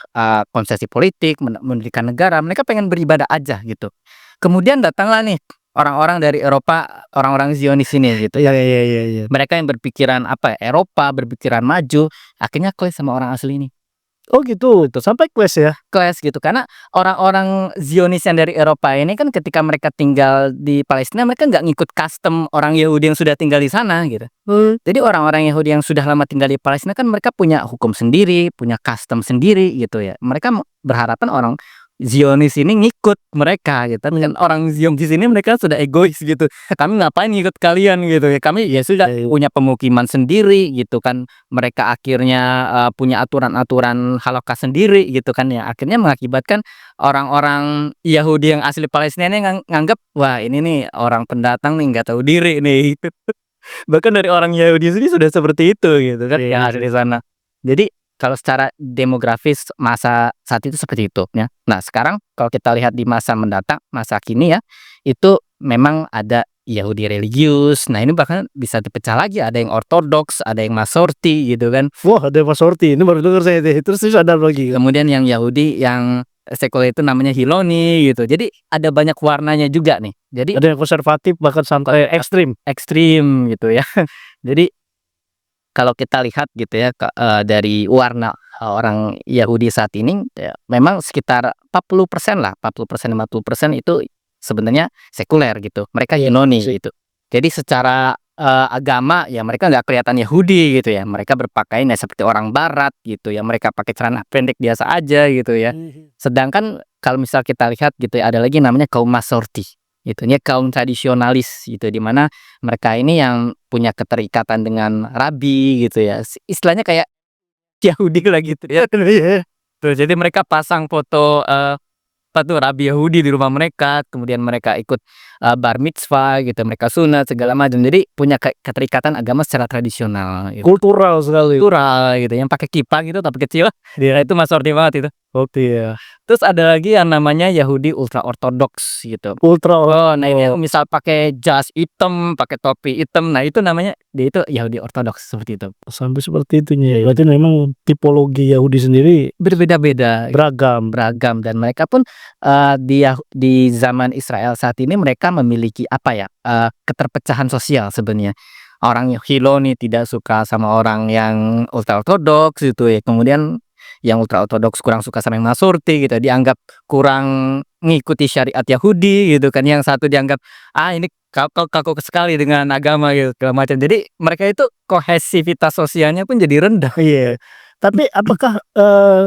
konsesi politik, mendirikan negara, mereka pengen beribadah aja gitu. Kemudian datanglah nih orang-orang dari Eropa, orang-orang Zionis ini gitu. Iya iya iya iya. Mereka yang berpikiran apa ya, Eropa, berpikiran maju, akhirnya clash sama orang asli ini. Oh gitu, sampai clash ya? Clash gitu, karena orang-orang Zionis yang dari Eropa ini kan ketika mereka tinggal di Palestina, mereka nggak ngikut custom orang Yahudi yang sudah tinggal di sana gitu. Jadi orang-orang Yahudi yang sudah lama tinggal di Palestina kan mereka punya hukum sendiri, punya custom sendiri gitu ya. Mereka berharapan orang Zionis ini ngikut mereka gitu. Dengan orang Zionis ini mereka sudah egois gitu. Kami ngapain ngikut kalian gitu ya. Kami ya sudah Iya iya. punya pemukiman sendiri gitu kan. Mereka akhirnya punya aturan-aturan halokaust sendiri gitu kan ya. Akhirnya mengakibatkan orang-orang Yahudi yang asli Palestina ini nganggap, wah ini nih orang pendatang nih nggak tahu diri nih. Bahkan dari orang Yahudi sendiri sudah seperti itu gitu kan Iya, yang ada di sana. Jadi kalau secara demografis masa saat itu seperti itu ya. Nah sekarang kalau kita lihat di masa mendatang, masa kini ya, itu memang ada Yahudi religius. Nah ini bahkan bisa dipecah lagi, ada yang ortodoks, ada yang Masorti gitu kan. Wah, ada Masorti, ini baru dengar saya deh. Terus ada lagi kan? Kemudian yang Yahudi yang sekuler itu namanya Hiloni gitu. Jadi ada banyak warnanya juga nih. Jadi Ada yang konservatif bahkan sampai ekstrim. ekstrim gitu ya. Jadi kalau kita lihat gitu ya dari warna orang Yahudi saat ini ya, memang sekitar 40% lah, 40% 50% itu sebenarnya sekuler gitu. Mereka Iya Yunani sih. gitu. Jadi secara agama ya mereka nggak kelihatan Yahudi gitu ya. Mereka berpakaian ya seperti orang barat gitu ya. Mereka pakai celana pendek biasa aja gitu ya. Sedangkan kalau misal kita lihat gitu ya, ada lagi namanya kaum Masorti. Gitu ya, kaum tradisionalis gitu, di mana mereka ini yang punya keterikatan dengan rabi gitu ya. Istilahnya kayak Yahudi lah gitu ya. Iya. Tuh, jadi mereka pasang foto apa tuh rabi Yahudi di rumah mereka, kemudian mereka ikut bar mitzvah gitu, mereka sunat segala macam. Jadi punya keterikatan agama secara tradisional gitu. Kultural sekali. Kultural gitu, yang pakai kippah gitu tapi kecil. Nah, Iya. itu Masorti banget itu. Oke ya. Terus ada lagi yang namanya Yahudi ultra ortodoks gitu. Ultra Oh, nah ini misal pakai jas hitam, pakai topi hitam, nah itu namanya dia itu Yahudi ortodoks seperti itu. sampai seperti itunya. Berarti memang tipologi Yahudi sendiri Berbeda-beda, beragam. beragam, dan mereka pun di zaman Israel saat ini mereka memiliki apa ya, keterpecahan sosial sebenarnya. Orang Hiloni tidak suka sama orang yang ultra ortodoks gitu ya. Kemudian yang ultra ortodoks kurang suka sama yang Masorti gitu, dianggap kurang ngikuti syariat Yahudi gitu kan. Yang satu dianggap, ini kau kaku sekali dengan agama gitu segala macam. Jadi mereka itu kohesivitas sosialnya pun jadi rendah. Iya. Tapi apakah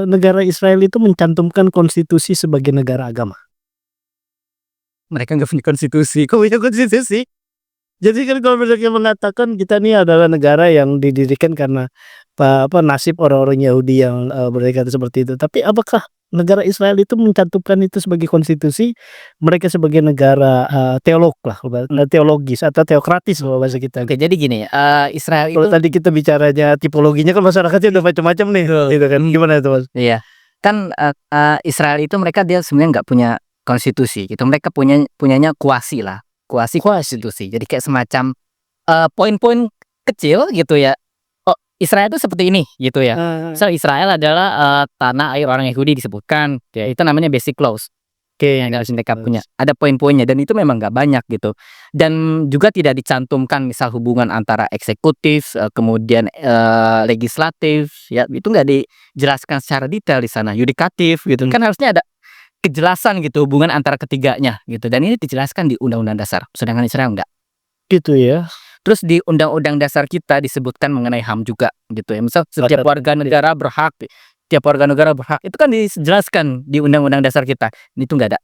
negara Israel itu mencantumkan konstitusi sebagai negara agama? Mereka nggak punya konstitusi. Kok punya konstitusi? Jadi kan kalau mereka mengatakan kita ini adalah negara yang didirikan karena nasib orang-orang Yahudi yang berkata seperti itu. Tapi apakah negara Israel itu mencantumkan itu sebagai konstitusi? Mereka sebagai negara teolog lah, teologis atau teokratis kalau bahasa kita. Oke, jadi gini, Israel Kalau itu tadi kita bicaranya tipologinya kan masyarakatnya udah macam-macam nih, gitu kan? Gimana itu Mas? iya, kan Israel itu mereka dia sebenarnya nggak punya konstitusi gitu. Mereka punyanya kuasi lah, kuasi konstitusi. Jadi kayak semacam poin-poin kecil gitu ya. Oh, Israel itu seperti ini gitu ya. Misal Israel adalah tanah air orang Yahudi disebutkan, ya itu namanya basic clause. Oke, yang harus mereka punya. Ada poin-poinnya dan itu memang nggak banyak gitu. Dan juga tidak dicantumkan misal hubungan antara eksekutif, kemudian legislatif, ya itu nggak dijelaskan secara detail di sana. Yudikatif gitu. Kan harusnya ada kejelasan gitu hubungan antara ketiganya gitu. Dan ini dijelaskan di Undang-Undang Dasar. Sedangkan Israel nggak. Gitu ya. Terus di Undang-Undang Dasar kita disebutkan mengenai HAM juga gitu ya. Misal setiap warga negara berhak, setiap warga negara berhak. Itu kan dijelaskan di Undang-Undang Dasar kita. Itu nggak ada.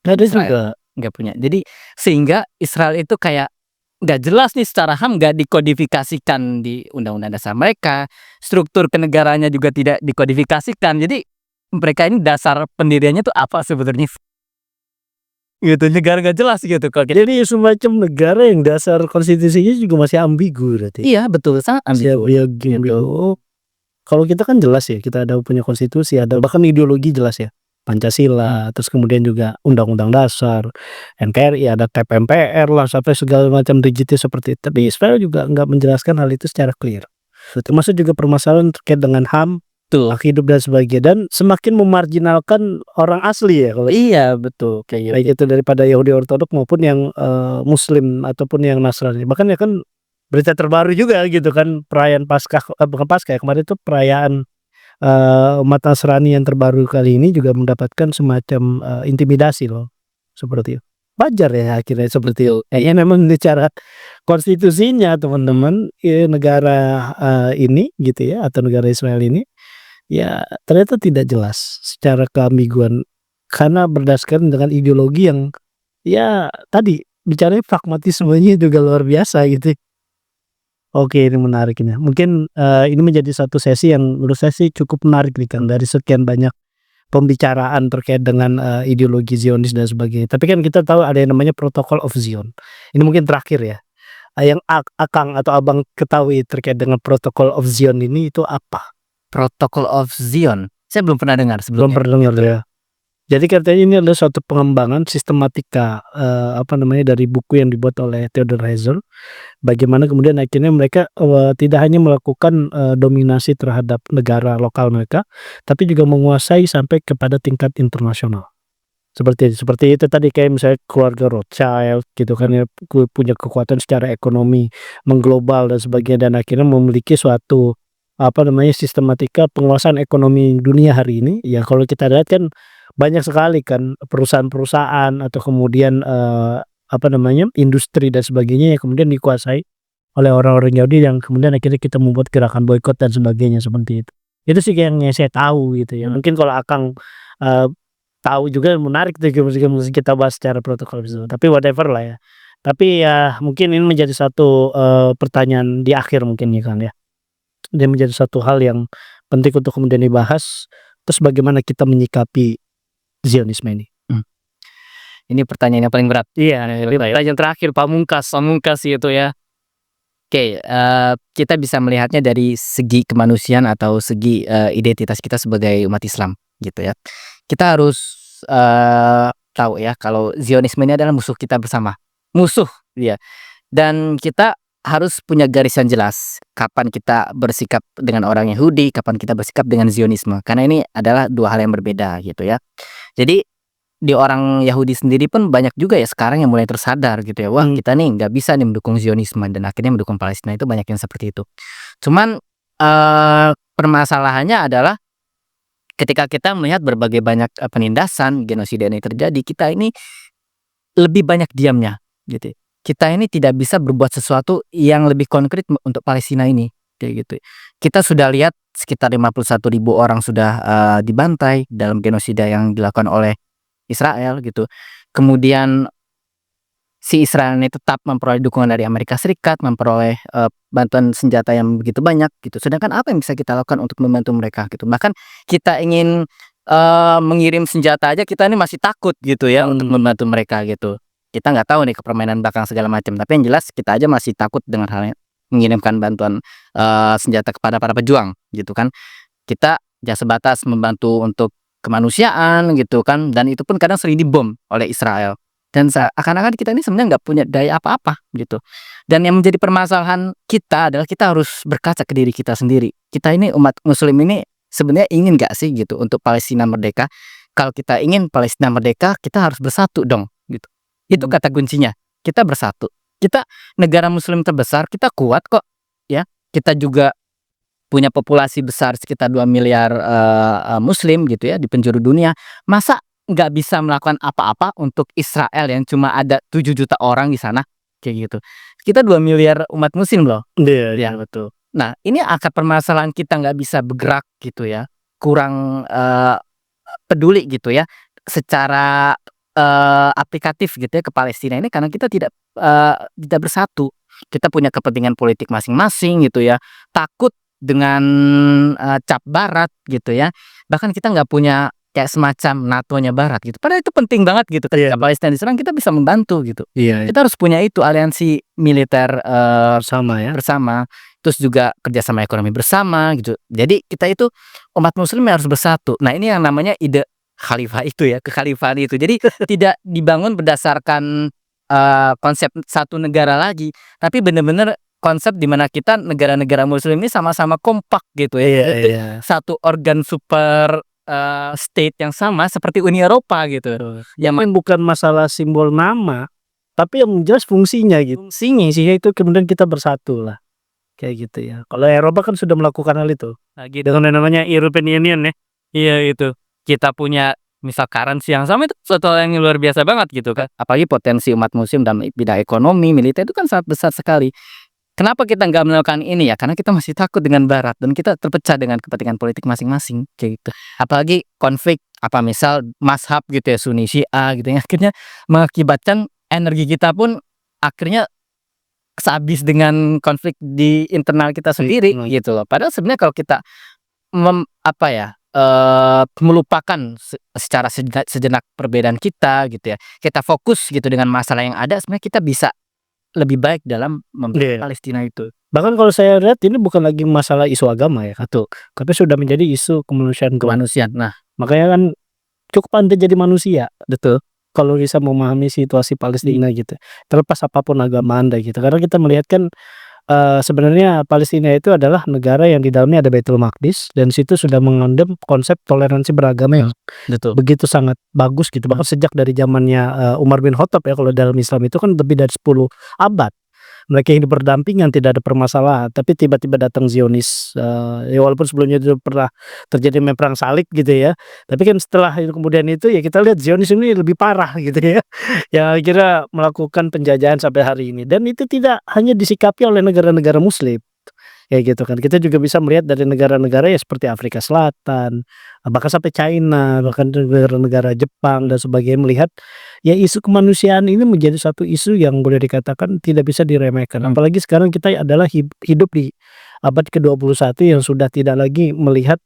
Nggak ada Israel juga. nggak punya. Jadi sehingga Israel itu kayak nggak jelas nih secara HAM, nggak dikodifikasikan di Undang-Undang Dasar mereka. Struktur kenegaranya juga tidak dikodifikasikan. Jadi mereka ini dasar pendiriannya tuh apa sebenarnya? Gitu, negara nggak jelas gitu kalau kita. Jadi semacam negara yang dasar konstitusinya juga masih ambigu berarti. Iya betul, sangat ambigu. Ambigu. Kalau kita kan jelas ya, kita ada punya konstitusi, ada bahkan ideologi jelas ya. Pancasila, terus kemudian juga Undang-Undang Dasar, NKRI, ada TAP MPR lah, sampai segala macam rigidnya seperti itu. Tapi Israel juga nggak menjelaskan hal itu secara clear. Termasuk juga permasalahan terkait dengan HAM, Betul. hak hidup dan sebagainya, dan semakin memarginalkan orang asli ya kalau Iya betul kayak gitu. baik itu daripada Yahudi Ortodok maupun yang Muslim ataupun yang Nasrani. Bahkan ya kan berita terbaru juga gitu kan, perayaan Paskah, bukan Paskah ya, kemarin itu perayaan umat Nasrani yang terbaru kali ini juga mendapatkan semacam intimidasi loh, seperti itu. Wajar ya akhirnya seperti itu. Kayaknya memang secara konstitusinya teman-teman negara ini gitu ya, atau negara Israel ini ya ternyata tidak jelas secara keambiguan karena berdasarkan dengan ideologi yang ya tadi bicaranya pragmatismenya juga luar biasa gitu. Oke, ini menarik ini. Mungkin ini menjadi satu sesi yang menurut saya sih cukup menarik nih Kang, dari sekian banyak pembicaraan terkait dengan ideologi Zionis dan sebagainya. Tapi kan kita tahu ada yang namanya Protocol of Zion. Ini mungkin terakhir ya. yang Akang atau Abang ketahui terkait dengan Protocol of Zion ini itu apa? Protocol of Zion, saya belum pernah dengar Belum sebelumnya. pernah dengar ya? Jadi katanya ini adalah suatu pengembangan sistematika, dari buku yang dibuat oleh Theodor Herzl, bagaimana kemudian akhirnya mereka, tidak hanya melakukan, dominasi terhadap negara lokal mereka, tapi juga menguasai sampai kepada tingkat internasional. Seperti itu tadi, kayak misalnya keluarga Rothschild gitu kan ya, punya kekuatan secara ekonomi, mengglobal dan sebagainya, dan akhirnya memiliki suatu, sistematika penguasaan ekonomi dunia hari ini. Ya kalau kita lihat kan banyak sekali kan perusahaan-perusahaan atau kemudian, industri dan sebagainya yang kemudian dikuasai oleh orang-orang Yahudi, yang kemudian akhirnya kita membuat gerakan boikot dan sebagainya, seperti itu. Itu sih yang saya tahu gitu ya. Mungkin kalau Akang, eee tahu juga menarik tuh mesti kita bahas secara protokol itu, tapi whatever lah ya. Tapi ya mungkin ini menjadi satu, pertanyaan di akhir mungkin ya kan ya, dan menjadi satu hal yang penting untuk kemudian dibahas, terus bagaimana kita menyikapi Zionisme ini? Mmm, ini pertanyaan yang paling berat. Iya, Pertanyaan terakhir, pamungkas itu ya. Oke, kita bisa melihatnya dari segi kemanusiaan atau segi, identitas kita sebagai umat Islam gitu ya. Kita harus, tahu ya kalau Zionisme ini adalah musuh kita bersama, musuh dia, dan kita harus punya garis yang jelas kapan kita bersikap dengan orang Yahudi, kapan kita bersikap dengan Zionisme, karena ini adalah 2 hal yang berbeda gitu ya. Jadi di orang Yahudi sendiri pun banyak juga ya sekarang yang mulai tersadar gitu ya, wah kita nih nggak bisa nih mendukung Zionisme dan akhirnya mendukung Palestina, itu banyak yang seperti itu. Cuman, permasalahannya adalah ketika kita melihat berbagai banyak, penindasan, genosida ini terjadi, kita ini lebih banyak diamnya gitu. Kita ini tidak bisa berbuat sesuatu yang lebih konkret untuk Palestina ini, kayak gitu. Kita sudah lihat sekitar 51.000 orang sudah, dibantai dalam genosida yang dilakukan oleh Israel gitu. Kemudian si Israel ini tetap memperoleh dukungan dari Amerika Serikat, memperoleh, bantuan senjata yang begitu banyak gitu. Sedangkan apa yang bisa kita lakukan untuk membantu mereka gitu. Bahkan kita ingin, mengirim senjata aja kita ini masih takut gitu ya untuk membantu mereka gitu. Kita nggak tahu nih ke permainan belakang segala macam, tapi yang jelas kita aja masih takut dengan hal yang mengirimkan bantuan, senjata kepada para pejuang gitu kan. Kita ya sebatas membantu untuk kemanusiaan gitu kan, dan itu pun kadang sering dibom oleh Israel. Dan seakan-akan kita ini sebenarnya nggak punya daya apa-apa gitu. Dan yang menjadi permasalahan kita adalah kita harus berkaca ke diri kita sendiri. Kita ini umat muslim ini sebenarnya ingin nggak sih gitu untuk Palestina merdeka? Kalau kita ingin Palestina merdeka, kita harus bersatu dong gitu. Itu kata kuncinya, kita bersatu. Kita negara muslim terbesar, kita kuat kok ya. Kita juga punya populasi besar sekitar 2 miliar, muslim gitu ya di penjuru dunia. Masa nggak bisa melakukan apa-apa untuk Israel yang cuma ada 7 juta orang di sana, kayak gitu. Kita 2 miliar umat muslim loh. Iya, Ya, betul. Nah, ini akar permasalahan kita nggak bisa bergerak gitu ya, kurang, peduli gitu ya secara, aplikatif gitu ya ke Palestina ini karena kita tidak bersatu. Kita punya kepentingan politik masing-masing gitu ya, takut dengan, cap barat gitu ya. Bahkan kita nggak punya kayak semacam NATO-nya barat gitu. Padahal itu penting banget gitu, ketika Iya. Palestina diserang kita bisa membantu gitu. Iya, Kita harus punya itu aliansi militer, sama ya. bersama, terus juga kerjasama ekonomi bersama gitu. Jadi kita itu umat muslim yang harus bersatu. Nah ini yang namanya ide khalifah itu ya, kekhalifahan itu. Jadi tidak dibangun berdasarkan, konsep satu negara lagi, tapi benar-benar konsep di mana kita negara-negara muslim ini sama-sama kompak gitu ya. Iya, iya. Satu organ super, state yang sama seperti Uni Eropa gitu. Yang Mungkin bukan masalah simbol nama, tapi yang jelas fungsinya gitu. fungsinya sih Fungsinya itu kemudian kita bersatu lah, kayak gitu ya. Kalau Eropa kan sudah melakukan hal itu, lagi dengan yang namanya European Union ya. iya itu. Kita punya misal currency yang sama itu suatu hal yang luar biasa banget gitu kan. Apalagi potensi umat muslim dalam bidang ekonomi, militer itu kan sangat besar sekali. Kenapa kita nggak melakukan ini ya? Karena kita masih takut dengan barat dan kita terpecah dengan kepentingan politik masing-masing kayak gitu. Apalagi konflik apa misal mazhab gitu ya, Sunni Syiah gitu yang akhirnya mengakibatkan energi kita pun akhirnya sehabis dengan konflik di internal kita sendiri gitu loh. Padahal sebenarnya kalau kita melupakan secara sejenak perbedaan kita gitu ya. Kita fokus gitu dengan masalah yang ada, sebenarnya kita bisa lebih baik dalam membela Iya. Palestina itu. Bahkan kalau saya lihat ini bukan lagi masalah isu agama ya, Satu, tapi sudah menjadi isu kemanusiaan global. kemanusiaan. Nah, Makanya kan cukup pandai jadi manusia betul. kalau bisa memahami situasi Palestina gitu, terlepas apapun agama Anda gitu. Karena kita melihat kan, sebenarnya Palestina itu adalah negara yang di dalamnya ada Baitul Maqdis dan situ sudah mengandung konsep toleransi beragama yang Betul. begitu sangat bagus gitu. Bahkan sejak dari zamannya, Umar bin Khattab ya, kalau dalam Islam itu kan lebih dari 10 abad. Mereka hidup berdampingan, tidak ada permasalahan, tapi tiba-tiba datang Zionis, ya walaupun sebelumnya itu pernah terjadi perang salib gitu ya, tapi kan setelah itu kemudian itu ya kita lihat Zionis ini lebih parah gitu ya, yang akhirnya melakukan penjajahan sampai hari ini dan itu tidak hanya disikapi oleh negara-negara muslim. Kayak gitu kan. Kita juga bisa melihat dari negara-negara ya seperti Afrika Selatan, bahkan sampai China, bahkan negara-negara Jepang dan sebagainya melihat ya isu kemanusiaan ini menjadi satu isu yang boleh dikatakan tidak bisa diremehkan. Apalagi sekarang kita adalah hidup di abad ke-21 yang sudah tidak lagi melihat,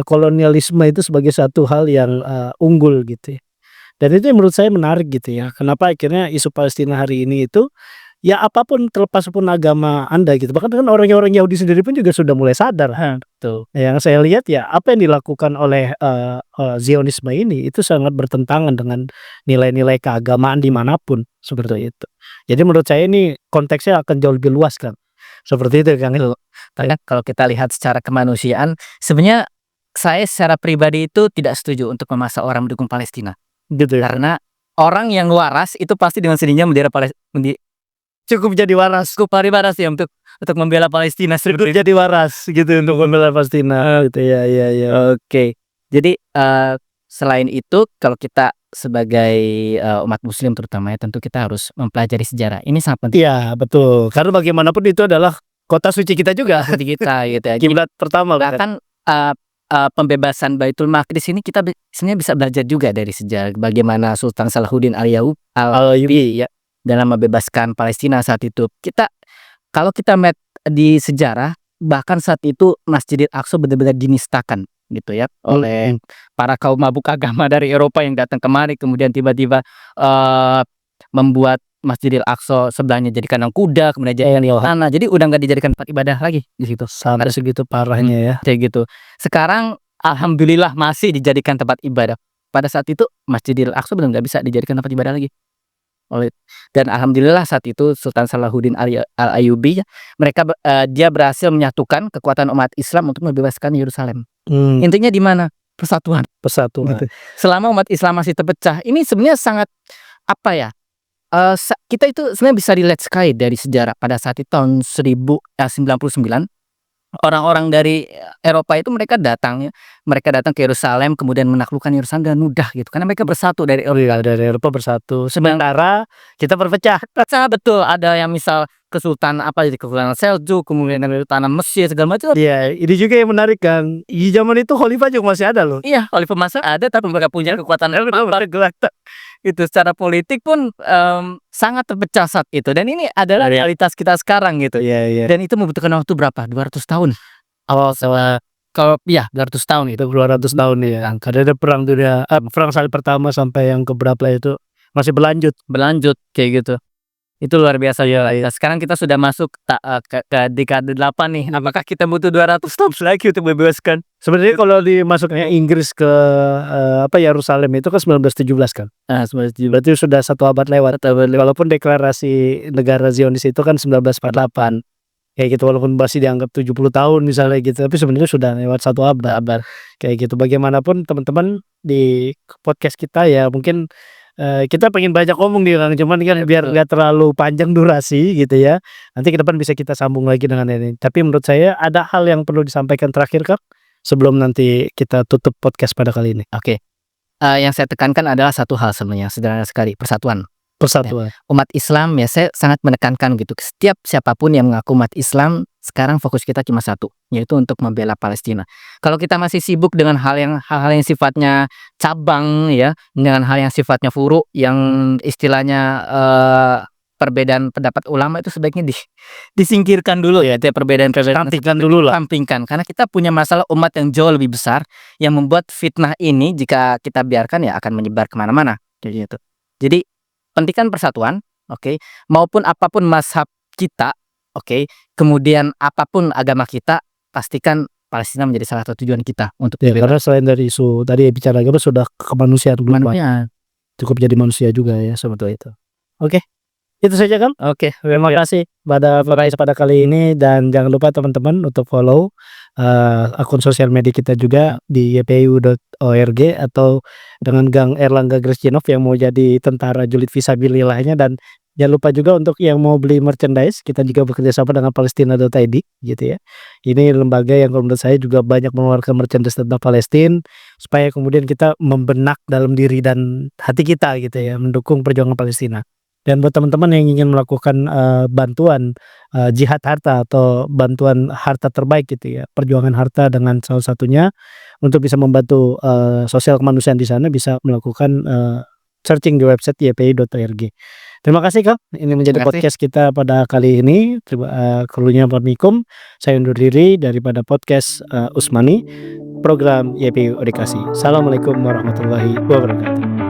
kolonialisme itu sebagai satu hal yang, unggul gitu ya. Dan itu yang menurut saya menarik gitu ya. Kenapa akhirnya isu Palestina hari ini itu ya apapun terlepas pun agama Anda gitu, bahkan kan orang-orang Yahudi sendiri pun juga sudah mulai sadar. Betul. Yang saya lihat ya apa yang dilakukan oleh, Zionisme ini itu sangat bertentangan dengan nilai-nilai keagamaan dimanapun seperti itu. Jadi menurut saya ini konteksnya akan jauh lebih luas Kang, seperti itu Kang. Betul. Karena kalau kita lihat secara kemanusiaan, sebenarnya saya secara pribadi itu tidak setuju untuk memaksa orang mendukung Palestina. Gitu ya. Karena orang yang waras itu pasti dengan sendirinya Cukup jadi waras, cukup waras ya untuk membela Palestina cukup seperti itu. jadi waras gitu untuk membela Palestina gitu ya, ya. Oke. Jadi, selain itu kalau kita sebagai, umat muslim terutama ya, tentu kita harus mempelajari sejarah. Ini sangat penting Iya betul, karena bagaimanapun itu adalah kota suci kita juga, bagi kita gitu ya. kiblat pertama kan. Bahkan, eee eee, pembebasan Baitul Maqdis ini kita sebenarnya bisa belajar juga dari sejarah bagaimana Sultan Salahuddin Al-Ayyubi ya, dalam membebaskan Palestina saat itu. Kalau kita melihat di sejarah, bahkan saat itu Masjidil Aqsa benar-benar dinistakan gitu ya oleh para kaum mabuk agama dari Eropa yang datang kemari, kemudian tiba-tiba, membuat Masjidil Aqsa sebelahnya jadi kandang kuda, kemudian jadi tanah, jadi udah nggak dijadikan tempat ibadah lagi di situ. Sampai segitu parahnya ya. Kayak gitu. Sekarang alhamdulillah masih dijadikan tempat ibadah. Pada saat itu Masjidil Aqsa benar nggak bisa dijadikan tempat ibadah lagi. Dan alhamdulillah saat itu Sultan Salahuddin Al-Ayyubi dia berhasil menyatukan kekuatan umat Islam untuk membebaskan Yerusalem. Intinya di mana? Persatuan. Persatuan. Selama umat Islam masih terpecah, ini sebenarnya sangat apa ya? Kita itu sebenarnya bisa relate sekali dari sejarah pada saat itu tahun 1099. Orang-orang dari Eropa itu mereka datang ke Yerusalem kemudian menaklukkan Yerusalem dengan mudah gitu karena mereka bersatu dari Eropa. Dari Eropa bersatu, sementara kita berpecah. Betul, ada yang misal Kesultanan Seljuk, kemudian dari Sultanan Mesir segala macam. Iya, ini juga yang menarik kan, di zaman itu khalifah juga masih ada loh. Iya, khalifah masih ada tapi mereka punya kekuatan itu secara politik pun, sangat terpecah saat itu dan ini adalah realitas kita sekarang gitu. Iya. Dan itu membutuhkan waktu berapa? 200 tahun. Kalau 200 tahun itu. 200 tahun ya. Karena ada perang salib pertama sampai yang keberapa itu masih berlanjut Kayak gitu. Itu luar biasa ya. Nah, sekarang kita sudah masuk ke dekade 8 nih. Apakah kita butuh 200 tahun lagi untuk membebaskan? Sebenarnya kalau dimasuknya Inggris ke Yerusalem itu kan 1917 kan. 1917. Berarti sudah 1 abad lewat. Walaupun deklarasi negara Zionis itu kan 1948. Kayak gitu, walaupun masih dianggap 70 tahun misalnya gitu, tapi sebenarnya sudah lewat 1 abad. Kayak gitu. Bagaimanapun teman-teman di podcast kita ya mungkin kita pengen banyak ngomong nih Kang, cuman kan biar nggak terlalu panjang durasi gitu ya. Nanti ke depan bisa kita sambung lagi dengan ini. Tapi menurut saya ada hal yang perlu disampaikan terakhir Kang, sebelum nanti kita tutup podcast pada kali ini. Oke. Yang saya tekankan adalah satu hal sebenarnya, sederhana sekali, persatuan. Umat Islam ya saya sangat menekankan gitu. Setiap siapapun yang mengaku umat Islam, sekarang fokus kita cuma satu, yaitu untuk membela Palestina. Kalau kita masih sibuk dengan hal-hal yang sifatnya cabang ya, dengan hal yang sifatnya furu, yang istilahnya perbedaan pendapat ulama itu sebaiknya disingkirkan dulu ya, perbedaan tampilkan karena kita punya masalah umat yang jauh lebih besar yang membuat fitnah ini jika kita biarkan ya akan menyebar kemana-mana kayak gitu. Jadi pentingkan persatuan, oke, maupun apapun mazhab kita, oke, kemudian apapun agama kita, pastikan Palestina menjadi salah satu tujuan kita untuk Ya, dibela. karena selain dari isu tadi bicara agama sudah kemanusiaan global, Kemanusiaan. cukup jadi manusia juga ya seperti itu. Oke, itu saja kan. Oke, Terima kasih pada kali ini dan jangan lupa teman-teman untuk follow akun sosial media kita juga di ypu.org atau dengan Gang Erlangga Gresjenov yang mau jadi tentara julid fisabilillahnya, dan jangan lupa juga untuk yang mau beli merchandise, kita juga bekerja sama dengan Palestina.id gitu ya. Ini lembaga yang kalau menurut saya juga banyak mengeluarkan merchandise tentang Palestina supaya kemudian kita membenak dalam diri dan hati kita gitu ya, mendukung perjuangan Palestina. Dan buat teman-teman yang ingin melakukan bantuan jihad harta atau bantuan harta terbaik gitu ya, perjuangan harta dengan salah satunya untuk bisa membantu sosial kemanusiaan di sana, bisa melakukan searching di website ypi.org. Terima kasih Kang, ini menjadi terima kasih. podcast kita pada kali ini. Keluarnya pamikum, saya undur diri daripada podcast Usmani, program YPU Edukasi. Assalamualaikum warahmatullahi wabarakatuh.